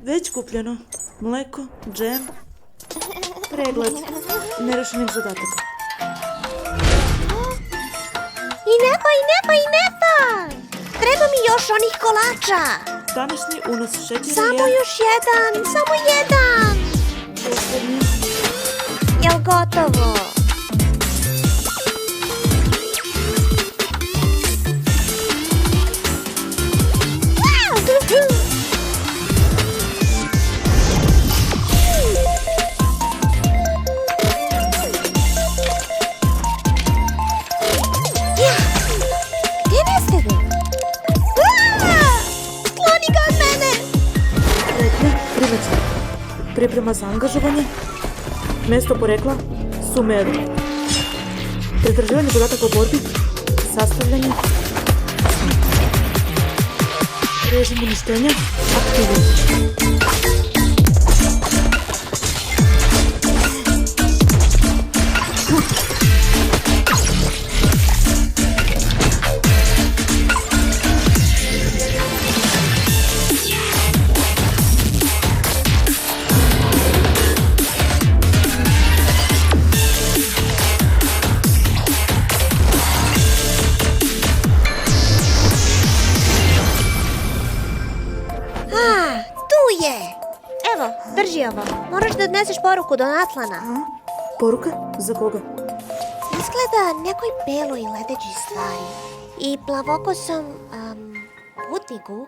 Već kupljeno. Mleko, džem, pregled nerešenih zadataka. I nepa! Treba mi još onih kolača. Današnji unos šećera Samo je... još samo jedan. Poslednji. Jel gotovo? Gdje nestade? Skloni ga od mene! Pretnja, primetna. Priprema za angažovanje. Mesto porekla, Sumeru. Pretraživanje podataka o borbi. Sastavljanje. Režim uništenja. Aktiviranje. Tu je! Evo, drži ovo. Moraš da odneseš poruku do Natlana. Poruka? Za koga? Izgleda nekoj beloj ledećoj stvari. I plavokosom putniku